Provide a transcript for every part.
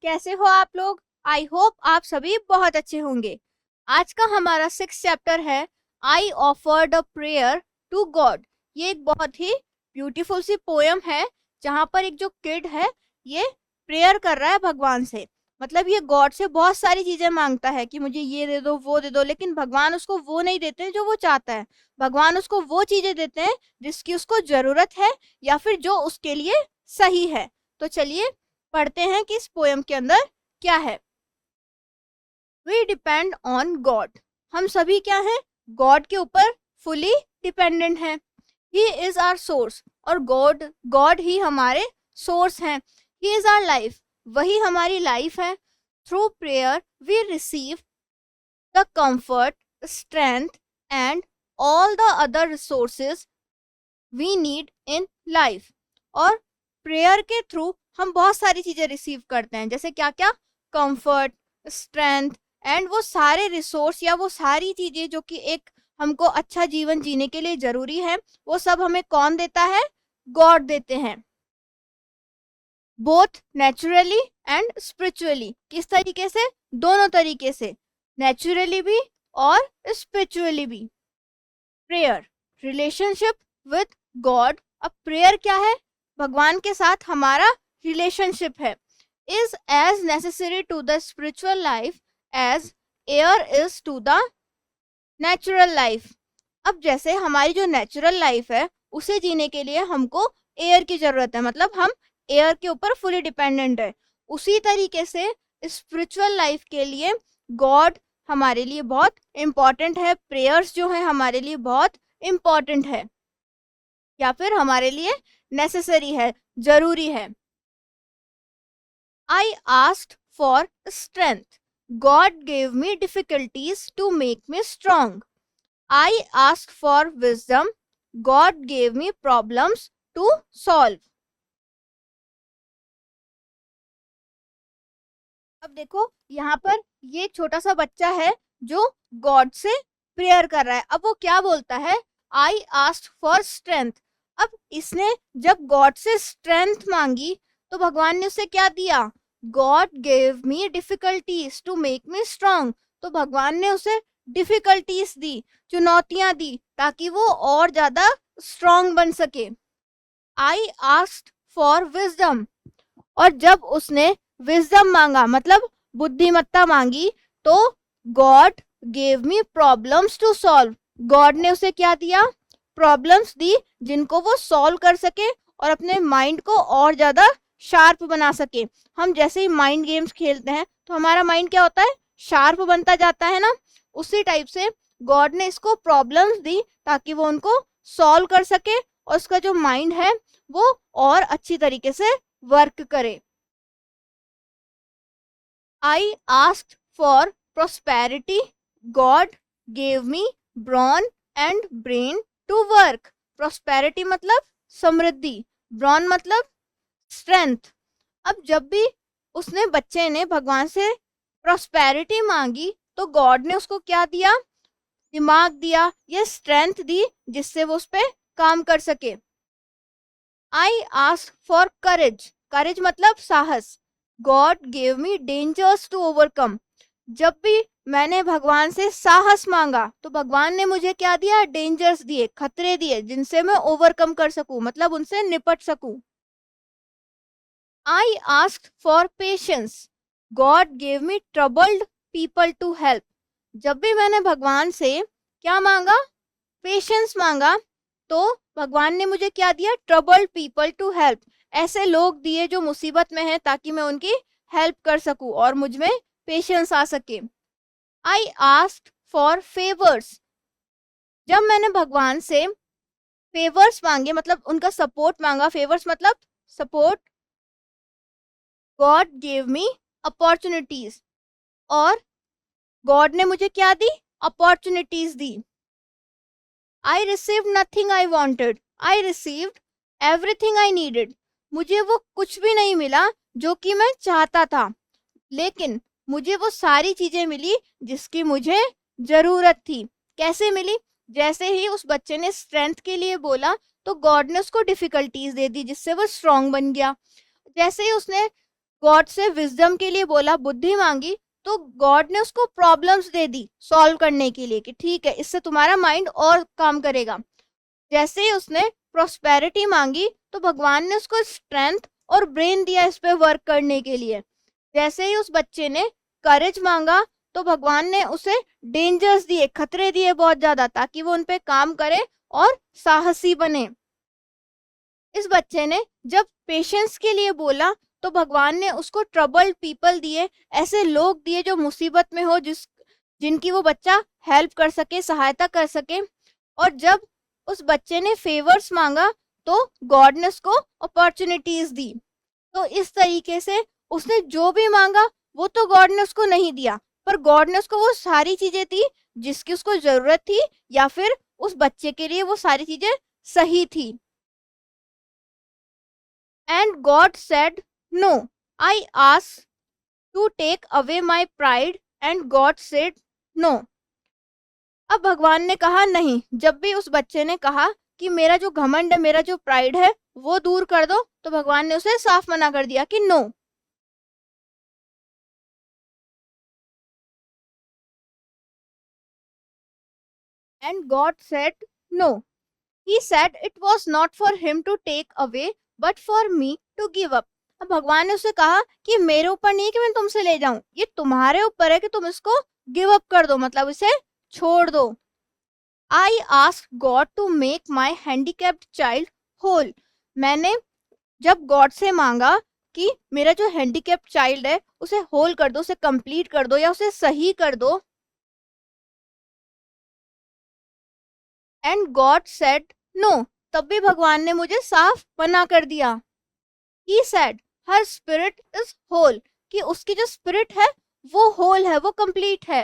कैसे हो आप लोग? आई होप आप सभी बहुत अच्छे होंगे। आज का हमारा 6 चैप्टर है I offered a prayer to God. ये एक बहुत ही ब्यूटीफुल सी पोयम है जहाँ पर एक जो किड है ये प्रेयर कर रहा है भगवान से। मतलब ये गॉड से बहुत सारी चीजें मांगता है कि मुझे ये दे दो वो दे दो, लेकिन भगवान उसको वो नहीं देते जो वो चाहता है। भगवान उसको वो चीजें देते हैं जिसकी उसको जरूरत है या फिर जो उसके लिए सही है। तो चलिए पढ़ते हैं कि इस पोयम के अंदर क्या है। We depend on God. हम सभी क्या हैं? गॉड के ऊपर फुली डिपेंडेंट हैं। ही इज आवर सोर्स, और गॉड गॉड ही हमारे सोर्स हैं। ही इज आवर लाइफ, वही हमारी लाइफ है। Through prayer we receive the comfort, strength and all the other resources we need in life. और प्रेयर के through हम बहुत सारी चीजें रिसीव करते हैं, जैसे क्या क्या? कंफर्ट, स्ट्रेंथ एंड वो सारे रिसोर्स या वो सारी चीजें जो कि एक हमको अच्छा जीवन जीने के लिए जरूरी है, वो सब हमें कौन देता है? गॉड देते हैं। Both naturally and spiritually. किस तरीके से? दोनों तरीके से, नेचुरली भी और स्पिरिचुअली भी। Prayer, relationship with God. अब प्रेयर क्या है? भगवान के साथ हमारा रिलेशनशिप है। Is as necessary to the spiritual life as air is to the natural life. अब जैसे हमारी जो नेचुरल लाइफ है उसे जीने के लिए हमको एयर की जरूरत है, मतलब हम एयर के ऊपर फुली डिपेंडेंट है। उसी तरीके से स्पिरिचुअल लाइफ के लिए गॉड हमारे लिए बहुत इम्पॉर्टेंट है। प्रेयर्स जो है हमारे लिए बहुत इम्पॉर्टेंट है या फिर हमारे लिए नेसेसरी है, जरूरी है। I asked for strength, God gave me difficulties to make me strong. I asked for wisdom, God gave me problems to solve. अब देखो यहाँ पर ये छोटा सा बच्चा है जो गॉड से प्रेयर कर रहा है। अब वो क्या बोलता है? I asked for strength. अब इसने जब गॉड से स्ट्रेंथ मांगी तो भगवान ने उसे क्या दिया? God gave me difficulties to make me strong. तो भगवान ने उसे डिफिकल्टीज दी, चुनौतियां दी, ताकि वो और ज्यादा स्ट्रांग बन सके। आई आस्क्ड फॉर विजडम, और जब उसने विजडम मांगा मतलब बुद्धिमत्ता मांगी, तो God gave me problems to solve. God ने उसे क्या दिया? प्रॉब्लम्स दी जिनको वो सॉल्व कर सके और अपने माइंड को और ज्यादा शार्प बना सके। हम जैसे ही माइंड गेम्स खेलते हैं तो हमारा माइंड क्या होता है? शार्प बनता जाता है ना। उसी टाइप से गॉड ने इसको प्रॉब्लम्स दी ताकि वो उनको सॉल्व कर सके और उसका जो माइंड है वो और अच्छी तरीके से वर्क करे। I asked for prosperity, God gave me brawn and brain to work. Prosperity मतलब समृद्धि, brawn मतलब स्ट्रेंथ। अब जब भी उसने बच्चे ने भगवान से प्रॉस्पेरिटी मांगी तो गॉड ने उसको क्या दिया? दिमाग दिया, ये स्ट्रेंथ दी जिससे वो उस पर काम कर सके। I ask for courage, courage मतलब साहस। God gave me dangers to overcome. जब भी मैंने भगवान से साहस मांगा तो भगवान ने मुझे क्या दिया? डेंजर्स दिए, खतरे दिए जिनसे मैं ओवरकम कर सकूं, मतलब उनसे निपट सकूं। I asked for patience, God gave me troubled people to help. जब भी मैंने भगवान से क्या मांगा? पेशेंस मांगा, तो भगवान ने मुझे क्या दिया? Troubled people to help. ऐसे लोग दिए जो मुसीबत में हैं ताकि मैं उनकी हेल्प कर सकूं और मुझ में पेशेंस आ सके। आई आस्क्ड फॉर फेवर्स, जब मैंने भगवान से फेवर्स मांगे मतलब उनका सपोर्ट मांगा, फेवर्स मतलब support, God gave me opportunities, और गॉड ने मुझे क्या दी? अपॉर्चुनिटीज दी। I received nothing I wanted, I received everything I needed. मुझे वो कुछ भी नहीं मिला जो कि मैं चाहता था, लेकिन मुझे वो सारी चीजें मिली जिसकी मुझे जरूरत थी। कैसे मिली? जैसे ही उस बच्चे ने स्ट्रेंथ के लिए बोला तो गॉड ने उसको डिफिकल्टीज दे दी जिससे वो स्ट्रांग बन गया। जैसे ही उसने गॉड से विजडम के लिए बोला, बुद्धि मांगी, तो गॉड ने उसको प्रॉब्लम्स दे दी सॉल्व करने के लिए कि ठीक है, इससे तुम्हारा माइंड और काम करेगा। जैसे ही उसने प्रॉस्पेरिटी मांगी तो भगवान ने उसको स्ट्रेंथ और ब्रेन दिया इस पे वर्क करने के लिए। जैसे ही उस बच्चे ने करेज मांगा तो भगवान ने उसे डेंजर्स दिए, खतरे दिए बहुत ज्यादा, ताकि वो उन पे काम करे और साहसी बने। इस बच्चे ने जब पेशेंस के लिए बोला तो भगवान ने उसको ट्रबल्ड पीपल दिए, ऐसे लोग दिए जो मुसीबत में हो, जिनकी वो बच्चा हेल्प कर सके, सहायता कर सके। और जब उस बच्चे ने फेवर्स मांगा तो गॉड ने उसको अपॉर्चुनिटीज दी। तो इस तरीके से उसने जो भी मांगा वो तो गॉड ने उसको नहीं दिया, पर गॉड ने उसको वो सारी चीजें दी जिसकी उसको जरूरत थी, या फिर उस बच्चे के लिए वो सारी चीजें सही थी। And God said, No. I asked to take away my pride, and God said, No. अब भगवान ने कहा नहीं। जब भी उस बच्चे ने कहा कि मेरा जो घमंड है, मेरा जो प्राइड है, वो दूर कर दो, तो भगवान ने उसे साफ मना कर दिया कि no. And God said, No. He said it was not for him to take away, but for me to give up. अब भगवान ने उसे कहा कि मेरे ऊपर नहीं है कि मैं तुमसे ले जाऊं, ये तुम्हारे ऊपर है कि तुम इसको गिव अप कर दो, मतलब इसे छोड़ दो। I ask God to make my handicapped child whole. मैंने जब गॉड से मांगा कि मेरा जो हैंडीकैप्ड चाइल्ड है उसे होल कर दो, उसे कंप्लीट कर दो या उसे सही कर दो। And God said no. तब भी भगवान ने मुझे साफ मना कर दिया। He said her spirit is whole, कि उसकी जो स्पिरिट है वो होल है, वो कंप्लीट है।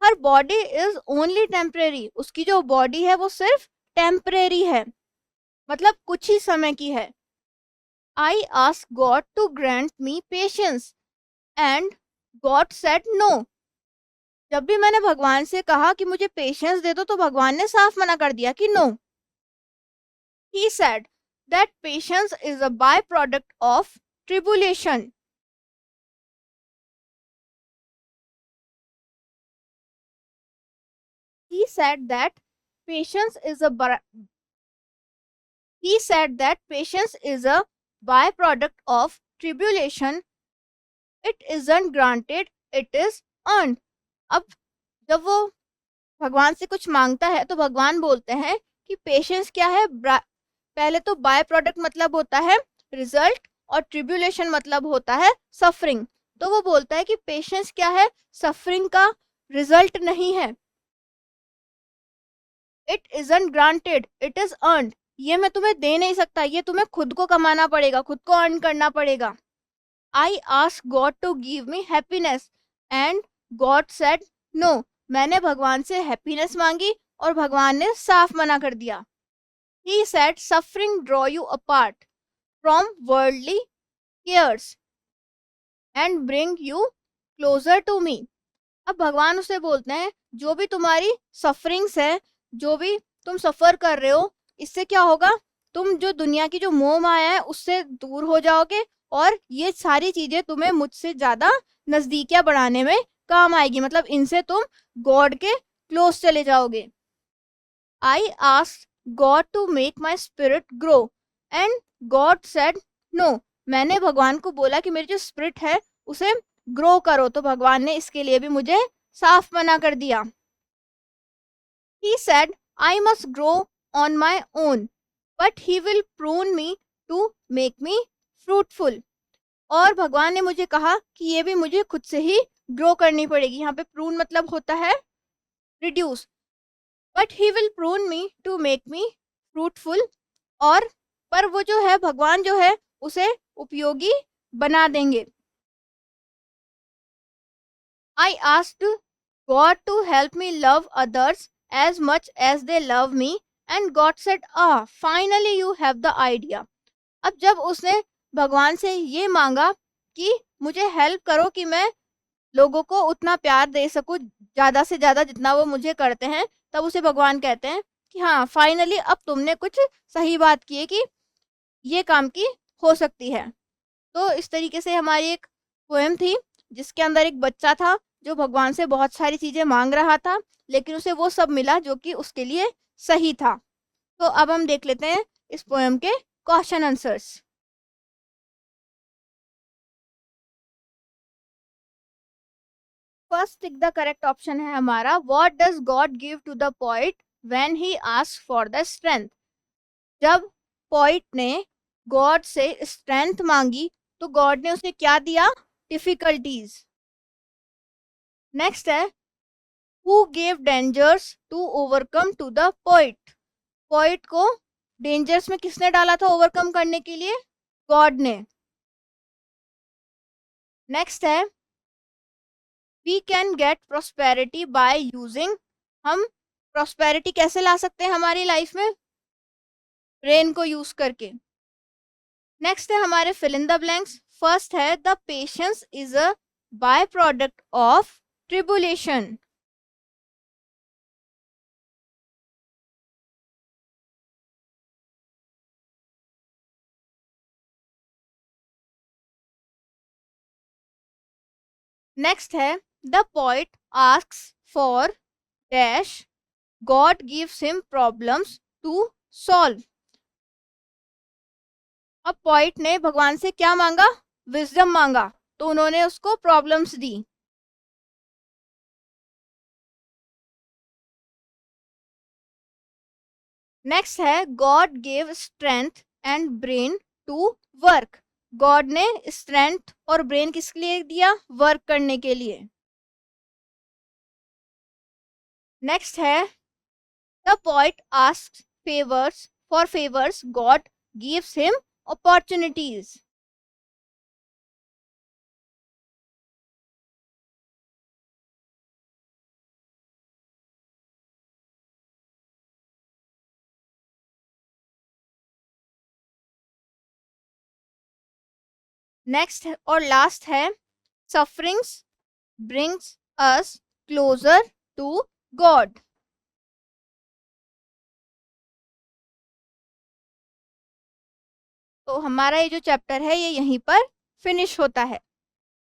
हर बॉडी इज ओनली टेम्परेरी, उसकी जो बॉडी है वो सिर्फ टेम्परेरी है, मतलब कुछ ही समय की है। I ask God to grant me patience, and God said no. जब भी मैंने भगवान से कहा कि मुझे पेशेंस दे दो तो भगवान ने साफ मना कर दिया कि no. He said that patience is a by product of tribulation. He said that patience is a he said that patience is a byproduct of tribulation. It isn't granted, it is earned. अब जब वो भगवान से कुछ मांगता है तो भगवान बोलते हैं कि पेशेंस क्या है। पहले तो बाय प्रोडक्ट मतलब होता है रिजल्ट, और ट्रिब्यूलेशन मतलब होता है सफरिंग। तो वो बोलता है कि पेशेंस क्या है, सफरिंग का रिजल्ट नहीं है। It isn't granted, it is earned. ये मैं तुम्हें दे नहीं सकता, ये तुम्हें खुद को कमाना पड़ेगा, खुद को अर्न करना पड़ेगा। I ask God to give me happiness, and God said no. मैंने भगवान से हैप्पीनेस मांगी और भगवान ने साफ मना कर दिया। He said suffering draw you apart from worldly cares and bring you closer to me. अब भगवान उसे बोलते हैं जो भी तुम्हारी सफरिंग्स है, जो भी तुम सफर कर रहे हो, इससे क्या होगा, तुम जो दुनिया की जो मोह माया है उससे दूर हो जाओगे, और ये सारी चीजें तुम्हें मुझसे ज्यादा नजदीकियां बढ़ाने में काम आएगी, मतलब इनसे तुम गॉड के क्लोज चले जाओगे। I ask God to make my spirit grow, and God said no. मैंने भगवान को बोला कि मेरी जो स्पिरिट है उसे ग्रो करो, तो भगवान ने इसके लिए भी मुझे साफ मना कर दिया। He said, I must grow on my own, but he will prune me to make me fruitful. और भगवान ने मुझे कहा कि ये भी मुझे खुद से ही ग्रो करनी पड़ेगी। यहाँ पे प्रून मतलब होता है reduce, but he will prune me to make me fruitful. और पर वो जो है भगवान जो है उसे उपयोगी बना देंगे। I asked God to help me love others as much as they love me, and God said, finally you have the idea. अब जब उसने भगवान से ये मांगा कि मुझे हेल्प करो कि मैं लोगों को उतना प्यार दे सकूं, ज्यादा से ज्यादा जितना वो मुझे करते हैं, तब उसे भगवान कहते हैं कि हाँ फाइनली अब तुमने कुछ सही बात की है कि ये काम की हो सकती है। तो इस तरीके से हमारी एक पोएम थी जिसके अंदर एक बच्चा था जो भगवान से बहुत सारी चीजें मांग रहा था, लेकिन उसे वो सब मिला जो कि उसके लिए सही था। तो अब हम देख लेते हैं इस पोएम के question answers. First tick the correct option है हमारा, what does God give to the poet when he asks for the strength. जब पोइट ने गॉड से स्ट्रेंथ मांगी तो गॉड ने उसे क्या दिया? डिफिकल्टीज। नेक्स्ट है, who gave dangers to overcome to the poet. Poet को डेंजर्स में किसने डाला था ओवरकम करने के लिए? गॉड ने। नेक्स्ट है, we can get prosperity by using. हम प्रोस्पेरिटी कैसे ला सकते हैं हमारी लाइफ में? ब्रेन को यूज करके। नेक्स्ट है हमारे fill in the blanks. First है, the patience is a by product of tribulation. Next है, the poet asks for dash, God gives him problems to solve. अब पोइट ने भगवान से क्या मांगा? विजडम मांगा, तो उन्होंने उसको प्रॉब्लम्स दी। नेक्स्ट है, God gave strength and brain to work. God ने स्ट्रेंथ और ब्रेन किसके लिए दिया? वर्क करने के लिए। नेक्स्ट है, the poet asks favours for favours, God gives him opportunities. Next और लास्ट है, sufferings brings us closer to God. तो हमारा ये जो चैप्टर है ये यहीं पर फिनिश होता है।